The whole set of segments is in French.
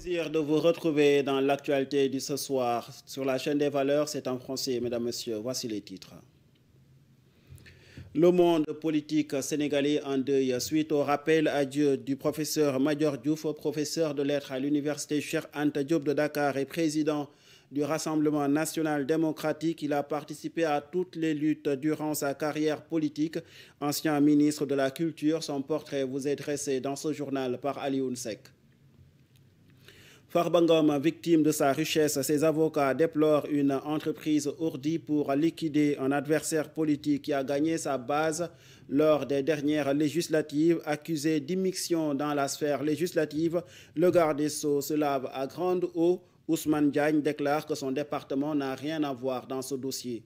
Plaisir de vous retrouver dans l'actualité de ce soir. Sur la chaîne des valeurs, c'est en français, mesdames, messieurs. Voici les titres. Le monde politique sénégalais en deuil suite au rappel à Dieu du professeur Madior Diouf, professeur de lettres à l'université Cheikh Anta Diop de Dakar et président du Rassemblement national démocratique. Il a participé à toutes les luttes durant sa carrière politique. Ancien ministre de la Culture, son portrait vous est dressé dans ce journal par Alioune Seck. Farba Ngom, victime de sa richesse, ses avocats déplorent une entreprise ourdie pour liquider un adversaire politique qui a gagné sa base lors des dernières législatives. Accusé d'immixtion dans la sphère législative, le garde des Sceaux se lave à grande eau. Ousmane Diagne déclare que son département n'a rien à voir dans ce dossier.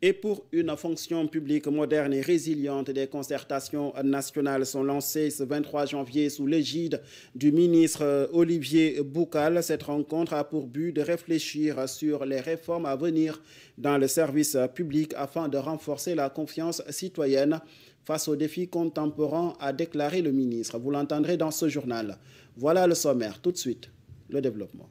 Et pour une fonction publique moderne et résiliente, des concertations nationales sont lancées ce 23 janvier sous l'égide du ministre Olivier Boucal. Cette rencontre a pour but de réfléchir sur les réformes à venir dans le service public afin de renforcer la confiance citoyenne face aux défis contemporains, a déclaré le ministre. Vous l'entendrez dans ce journal. Voilà le sommaire. Tout de suite, le développement.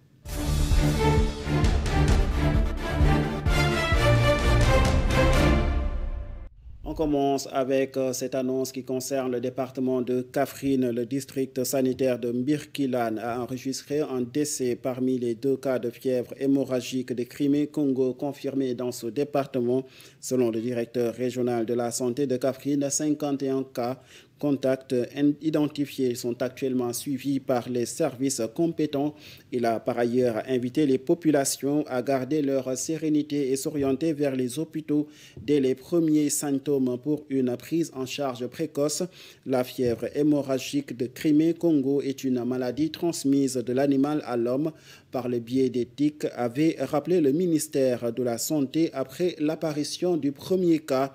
On commence avec cette annonce qui concerne le département de Kaffrine. Le district sanitaire de Mbirkilane a enregistré un décès parmi les 2 cas de fièvre hémorragique de Crimée-Congo confirmés dans ce département. Selon le directeur régional de la santé de Kaffrine, 51 cas contacts identifiés sont actuellement suivis par les services compétents. Il a par ailleurs invité les populations à garder leur sérénité et s'orienter vers les hôpitaux dès les premiers symptômes pour une prise en charge précoce. La fièvre hémorragique de Crimée-Congo est une maladie transmise de l'animal à l'homme par le biais des tiques, avait rappelé le ministère de la Santé après l'apparition du premier cas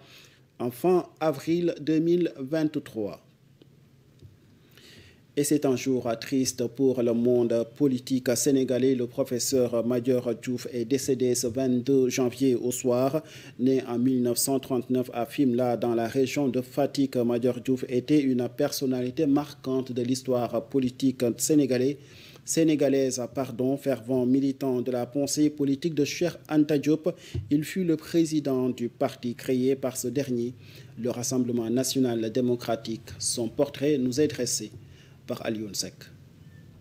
en fin avril 2023. Et c'est un jour triste pour le monde politique sénégalais. Le professeur Madior Diouf est décédé ce 22 janvier au soir. Né en 1939 à Fimela, dans la région de Fatick, Madior Diouf était une personnalité marquante de l'histoire politique sénégalaise, fervent militant de la pensée politique de Cheikh Anta Diop. Il fut le président du parti créé par ce dernier, le Rassemblement national démocratique. Son portrait nous est dressé par Alioune Seck.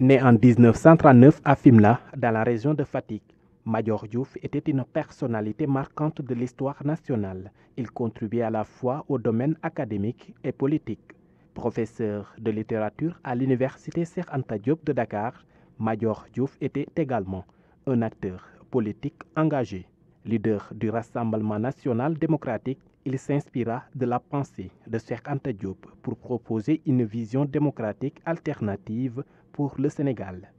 Né en 1939 à Fimela, dans la région de Fatick, Madior Diouf était une personnalité marquante de l'histoire nationale. Il contribuait à la fois au domaine académique et politique. Professeur de littérature à l'université Cheikh Anta Diop de Dakar, Madior Diouf était également un acteur politique engagé. Leader du Rassemblement national démocratique, il s'inspira de la pensée de Cheikh Anta Diop pour proposer une vision démocratique alternative pour le Sénégal.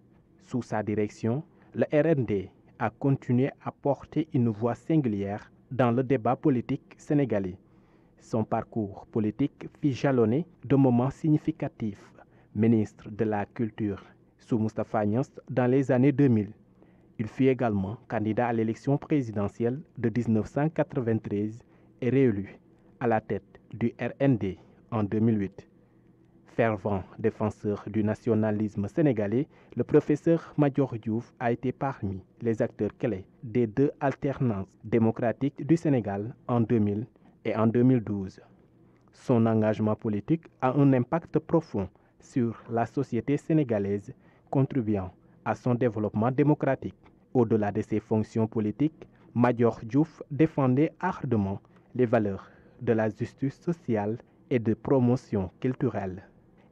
Sous sa direction, le RND a continué à porter une voix singulière dans le débat politique sénégalais. Son parcours politique fut jalonné de moments significatifs. Ministre de la Culture sous Moustapha Niasse dans les années 2000. Il fut également candidat à l'élection présidentielle de 1993 et réélu à la tête du RND en 2008. Fervent défenseur du nationalisme sénégalais, le professeur Madior Diouf a été parmi les acteurs clés des 2 alternances démocratiques du Sénégal en 2000 et en 2012. Son engagement politique a un impact profond sur la société sénégalaise, contribuant à son développement démocratique. Au-delà de ses fonctions politiques, Madior Diouf défendait ardemment les valeurs de la justice sociale et de promotion culturelle.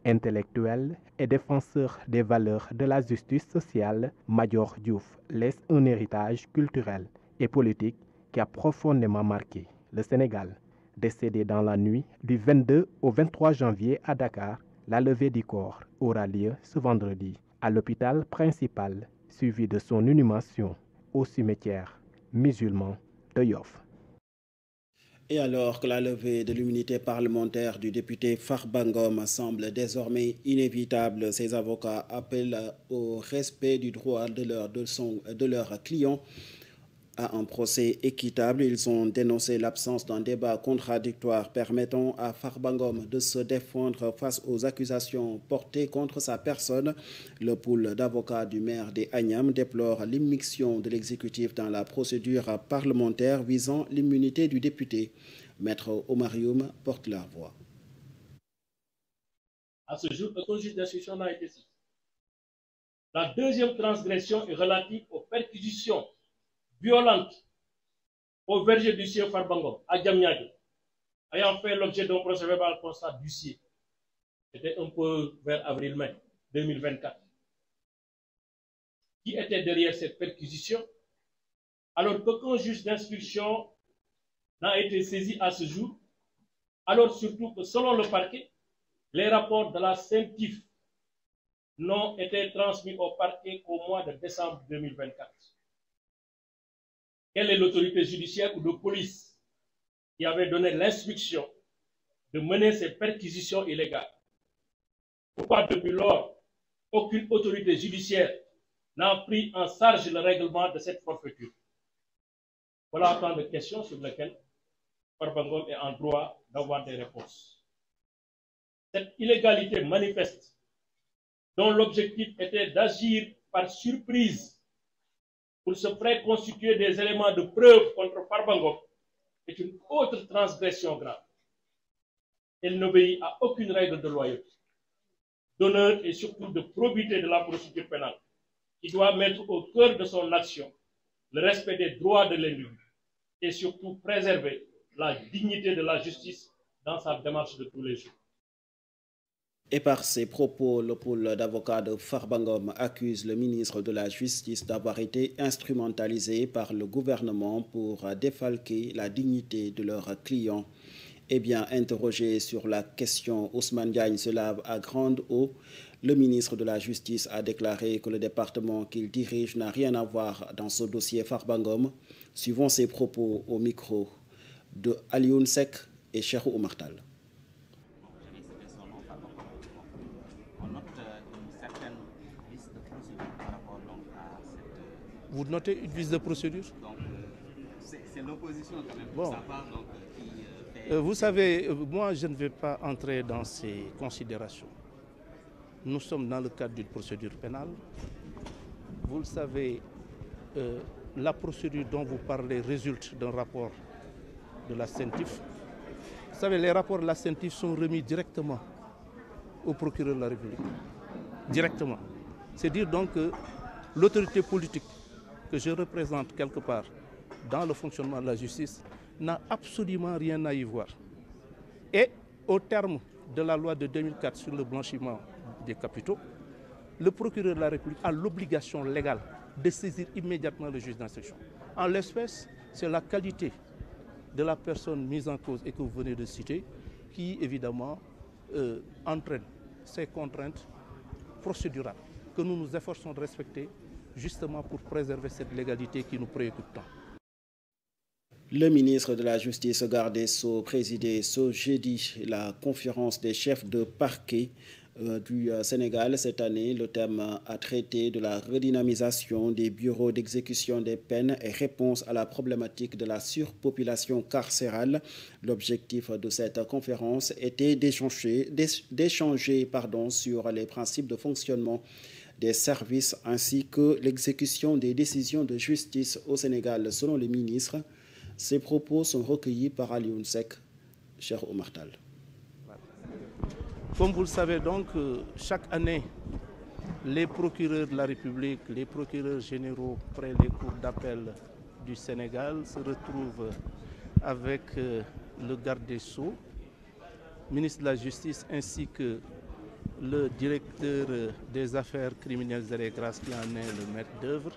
Intellectuel et défenseur des valeurs de la justice sociale, Madior Diouf laisse un héritage culturel et politique qui a profondément marqué le Sénégal. Décédé dans la nuit du 22 au 23 janvier à Dakar, la levée du corps aura lieu ce vendredi à l'hôpital principal, suivi de son inhumation au cimetière musulman de Yoff. Et alors que la levée de l'immunité parlementaire du député Farba Ngom semble désormais inévitable, ses avocats appellent au respect du droit de leurs clients À un procès équitable, ils ont dénoncé l'absence d'un débat contradictoire permettant à Farba Ngom de se défendre face aux accusations portées contre sa personne. Le pool d'avocats du maire des Agnam déplore l'immixtion de l'exécutif dans la procédure parlementaire visant l'immunité du député. Maître Omarioum porte leur voix. À ce jour, aucun juge d'instruction n'a été saisi. La deuxième transgression est relative aux perquisitions violentes au verger d'huissier Farba Ngom à Diamniadio, ayant fait l'objet d'un procès-verbal constat d'huissier. C'était un peu vers avril-mai 2024. Qui était derrière cette perquisition, alors qu'aucun juge d'instruction n'a été saisi à ce jour, alors surtout que selon le parquet, les rapports de la CENTIF n'ont été transmis au parquet qu'au mois de décembre 2024. Quelle est l'autorité judiciaire ou de police qui avait donné l'instruction de mener ces perquisitions illégales? Pourquoi depuis lors, aucune autorité judiciaire n'a pris en charge le règlement de cette forfaiture? Voilà autant de questions sur lesquelles Farba Ngom est en droit d'avoir des réponses. Cette illégalité manifeste, dont l'objectif était d'agir par surprise pour se préconstituer des éléments de preuve contre Farba Ngom, est une autre transgression grave. Elle n'obéit à aucune règle de loyauté, d'honneur et surtout de probité de la procédure pénale, qui doit mettre au cœur de son action le respect des droits de l'individu et surtout préserver la dignité de la justice dans sa démarche de tous les jours. Et par ses propos, le pool d'avocats de Farba Ngom accuse le ministre de la Justice d'avoir été instrumentalisé par le gouvernement pour défalquer la dignité de leurs clients. Eh bien, interrogé sur la question, Ousmane Diagne se lave à grande eau. Le ministre de la Justice a déclaré que le département qu'il dirige n'a rien à voir dans ce dossier Farba Ngom. Suivons ses propos au micro de Alioune Seck et Cheikh Oumar Tall. Vous notez une vice de procédure? C'est l'opposition quand même. Bon. Ça part, donc, vous savez, moi je ne vais pas entrer dans ces considérations. Nous sommes dans le cadre d'une procédure pénale. Vous le savez, la procédure dont vous parlez résulte d'un rapport de la CENTIF. Vous savez, les rapports de la CENTIF sont remis directement au procureur de la République. Directement. C'est dire donc que l'autorité politique que je représente quelque part dans le fonctionnement de la justice n'a absolument rien à y voir. Et au terme de la loi de 2004 sur le blanchiment des capitaux, le procureur de la République a l'obligation légale de saisir immédiatement le juge d'instruction. En l'espèce, c'est la qualité de la personne mise en cause et que vous venez de citer qui, évidemment, entraîne ces contraintes procédurales que nous nous efforçons de respecter justement pour préserver cette légalité qui nous préoccupe tant. Le ministre de la Justice, garde des Sceaux, présidait ce jeudi la conférence des chefs de parquet du Sénégal. Cette année, le thème a traité de la redynamisation des bureaux d'exécution des peines et réponse à la problématique de la surpopulation carcérale. L'objectif de cette conférence était d'échanger sur les principes de fonctionnement des services ainsi que l'exécution des décisions de justice au Sénégal, selon le ministre. Ces propos sont recueillis par Alioune Seck, Cheikh Oumar Tall. Comme vous le savez donc, chaque année, les procureurs de la République, les procureurs généraux près les cours d'appel du Sénégal se retrouvent avec le garde des Sceaux, ministre de la Justice ainsi que le directeur des affaires criminelles et des grâces qui en est le maître d'œuvre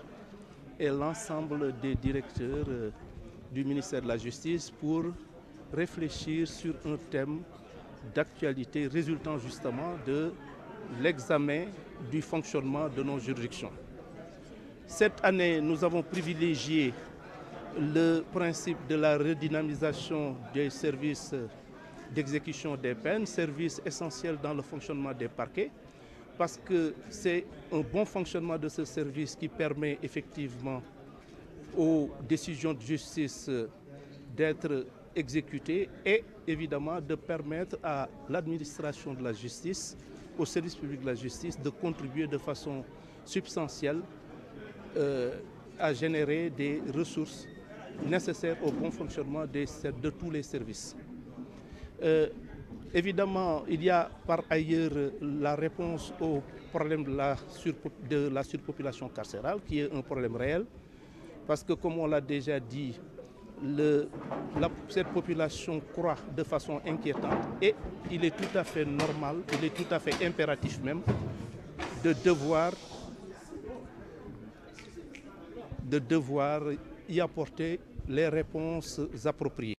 et l'ensemble des directeurs du ministère de la Justice pour réfléchir sur un thème d'actualité résultant justement de l'examen du fonctionnement de nos juridictions. Cette année, nous avons privilégié le principe de la redynamisation des services d'exécution des peines, service essentiel dans le fonctionnement des parquets, parce que c'est un bon fonctionnement de ce service qui permet effectivement aux décisions de justice d'être exécutées et évidemment de permettre à l'administration de la justice, au service public de la justice, de contribuer de façon substantielle à générer des ressources nécessaires au bon fonctionnement de tous les services. Évidemment, il y a par ailleurs la réponse au problème de la surpopulation carcérale, qui est un problème réel, parce que comme on l'a déjà dit, cette population croît de façon inquiétante et il est tout à fait normal, il est tout à fait impératif même de devoir y apporter les réponses appropriées.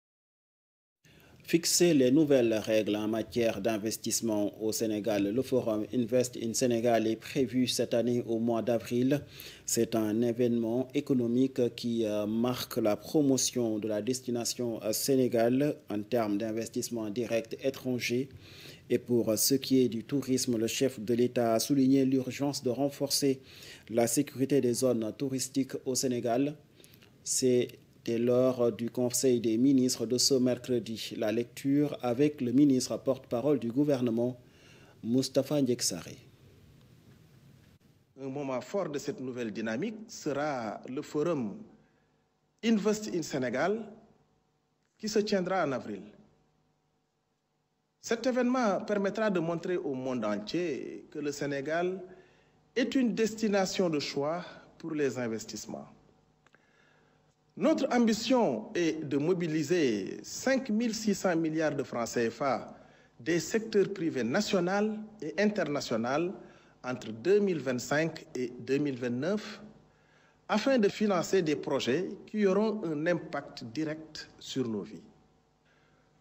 Fixer les nouvelles règles en matière d'investissement au Sénégal. Le forum Invest in Sénégal est prévu cette année au mois d'avril. C'est un événement économique qui marque la promotion de la destination Sénégal en termes d'investissement direct étranger. Et pour ce qui est du tourisme, le chef de l'État a souligné l'urgence de renforcer la sécurité des zones touristiques au Sénégal. C'était lors du Conseil des ministres de ce mercredi. La lecture avec le ministre porte-parole du gouvernement, Moustapha Ndiaye. Un moment fort de cette nouvelle dynamique sera le forum Invest in Sénégal qui se tiendra en avril. Cet événement permettra de montrer au monde entier que le Sénégal est une destination de choix pour les investissements. Notre ambition est de mobiliser 5 600 milliards de francs CFA des secteurs privés national et international entre 2025 et 2029 afin de financer des projets qui auront un impact direct sur nos vies.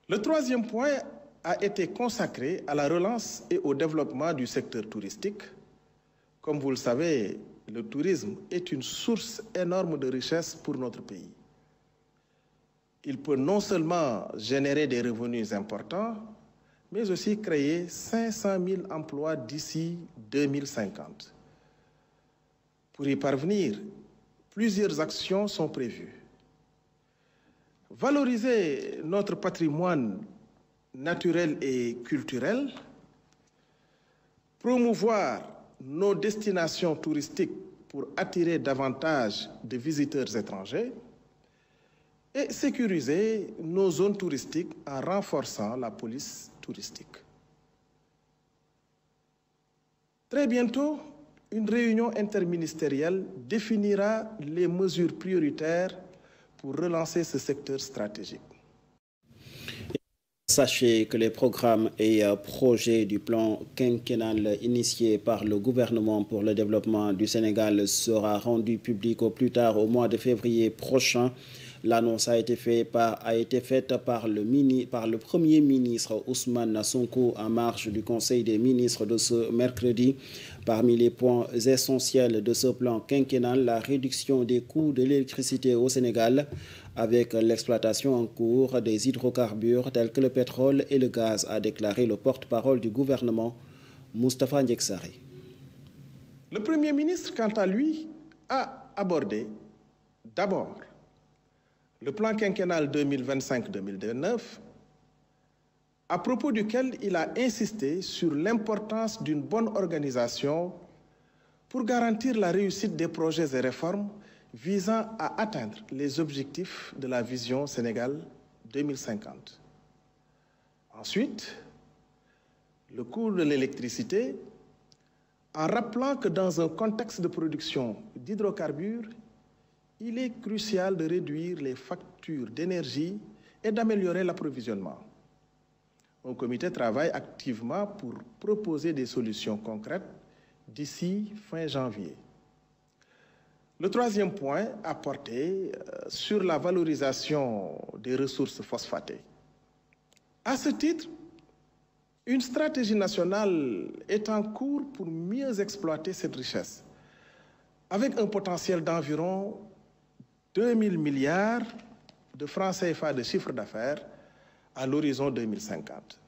Le troisième point a été consacré à la relance et au développement du secteur touristique. Comme vous le savez, le tourisme est une source énorme de richesse pour notre pays. Il peut non seulement générer des revenus importants, mais aussi créer 500 000 emplois d'ici 2050. Pour y parvenir, plusieurs actions sont prévues. Valoriser notre patrimoine naturel et culturel, promouvoir nos destinations touristiques pour attirer davantage de visiteurs étrangers et sécuriser nos zones touristiques en renforçant la police touristique. Très bientôt, une réunion interministérielle définira les mesures prioritaires pour relancer ce secteur stratégique. Sachez que les programmes et projets du plan quinquennal initié par le gouvernement pour le développement du Sénégal sera rendu public au plus tard au mois de février prochain. L'annonce a été faite par le Premier ministre Ousmane Sonko en marge du Conseil des ministres de ce mercredi. Parmi les points essentiels de ce plan quinquennal, la réduction des coûts de l'électricité au Sénégal avec l'exploitation en cours des hydrocarbures tels que le pétrole et le gaz, a déclaré le porte-parole du gouvernement, Moustapha Ndiaye. Le Premier ministre, quant à lui, a abordé d'abord le plan quinquennal 2025-2029, à propos duquel il a insisté sur l'importance d'une bonne organisation pour garantir la réussite des projets et réformes visant à atteindre les objectifs de la vision Sénégal 2050. Ensuite, le coût de l'électricité, en rappelant que dans un contexte de production d'hydrocarbures, il est crucial de réduire les factures d'énergie et d'améliorer l'approvisionnement. Un comité travaille activement pour proposer des solutions concrètes d'ici fin janvier. Le troisième point a porté sur la valorisation des ressources phosphatées. À ce titre, une stratégie nationale est en cours pour mieux exploiter cette richesse, avec un potentiel d'environ 2 000 milliards de francs CFA de chiffre d'affaires à l'horizon 2050.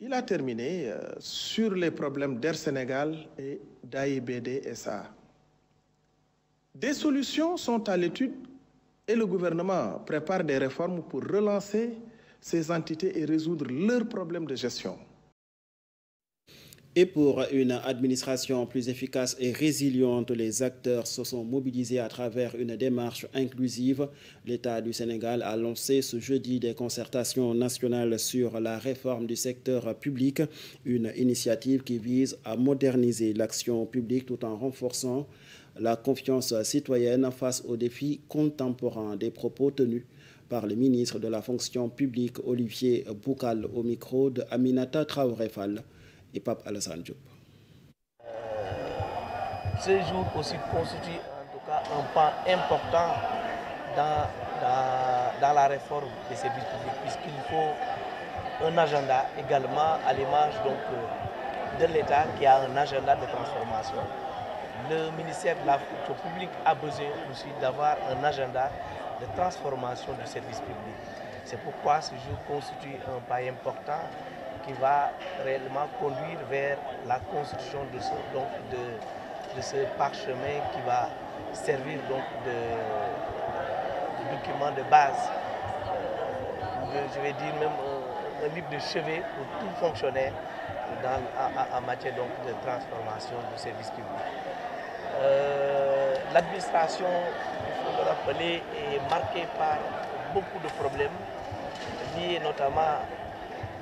Il a terminé sur les problèmes d'Air Sénégal et d'AIBD SA. Des solutions sont à l'étude et le gouvernement prépare des réformes pour relancer ces entités et résoudre leurs problèmes de gestion. Et pour une administration plus efficace et résiliente, les acteurs se sont mobilisés à travers une démarche inclusive. L'État du Sénégal a lancé ce jeudi des concertations nationales sur la réforme du secteur public, une initiative qui vise à moderniser l'action publique tout en renforçant la confiance citoyenne face aux défis contemporains. Des propos tenus par le ministre de la fonction publique Olivier Boukal au micro de Aminata Traoré Fall et Pape Alassane Diop. Ce jour aussi constitue en tout cas un pas important dans la réforme des services publics, puisqu'il faut un agenda également à l'image de l'État qui a un agenda de transformation. Le ministère de la fonction publique a besoin aussi d'avoir un agenda de transformation du service public. C'est pourquoi ce jour constitue un pas important qui va réellement conduire vers la construction de ce parchemin qui va servir donc de document de base, je vais dire même un livre de chevet pour tout fonctionnaire en matière donc de transformation du service public. L'administration, il faut le rappeler, est marquée par beaucoup de problèmes liés notamment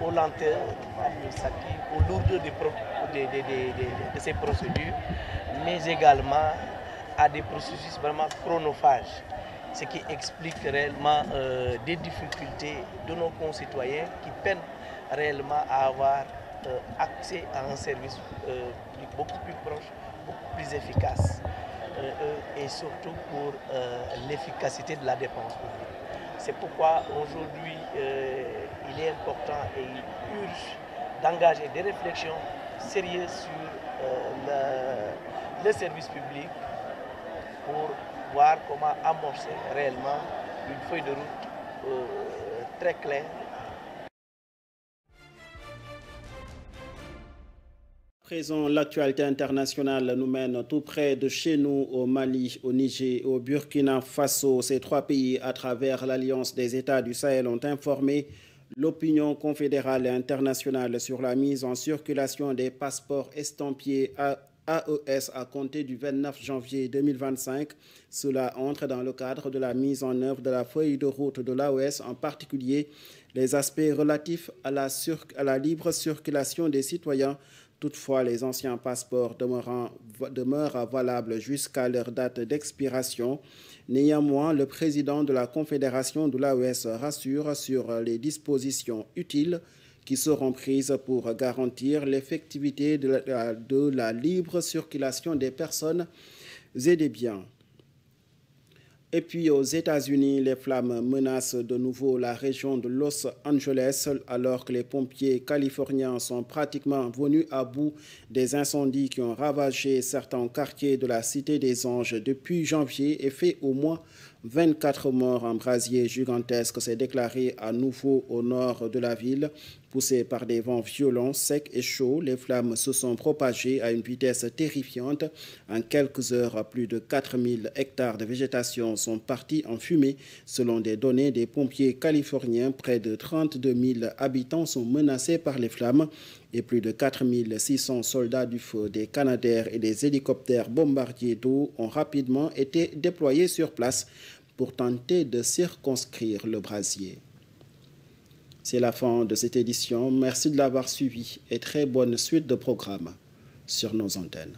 aux lenteurs administratives, aux lourdeurs de ces procédures, mais également à des processus vraiment chronophages, ce qui explique réellement des difficultés de nos concitoyens qui peinent réellement à avoir accès à un service beaucoup plus proche, beaucoup plus efficace, et surtout pour l'efficacité de la dépense publique. C'est pourquoi aujourd'hui, il est important et il urge d'engager des réflexions sérieuses sur le service public pour voir comment amorcer réellement une feuille de route très claire. Présent, l'actualité internationale nous mène tout près de chez nous, au Mali, au Niger, au Burkina Faso. Ces trois pays, à travers l'Alliance des États du Sahel, ont informé l'opinion confédérale et internationale sur la mise en circulation des passeports estampillés AES à compter du 29 janvier 2025. Cela entre dans le cadre de la mise en œuvre de la feuille de route de l'AES, en particulier les aspects relatifs à la libre circulation des citoyens. Toutefois, les anciens passeports demeurent valables jusqu'à leur date d'expiration. Néanmoins, le président de la Confédération de l'AES rassure sur les dispositions utiles qui seront prises pour garantir l'effectivité de la libre circulation des personnes et des biens. Et puis aux États-Unis, les flammes menacent de nouveau la région de Los Angeles alors que les pompiers californiens sont pratiquement venus à bout des incendies qui ont ravagé certains quartiers de la Cité des Anges depuis janvier et fait au moins 24 morts. Un brasier gigantesque s'est déclaré à nouveau au nord de la ville. Poussées par des vents violents, secs et chauds, les flammes se sont propagées à une vitesse terrifiante. En quelques heures, plus de 4000 hectares de végétation sont partis en fumée. Selon des données des pompiers californiens, près de 32 000 habitants sont menacés par les flammes et plus de 4600 soldats du feu, des Canadair et des hélicoptères bombardiers d'eau ont rapidement été déployés sur place pour tenter de circonscrire le brasier. C'est la fin de cette édition. Merci de l'avoir suivi et très bonne suite de programmes sur nos antennes.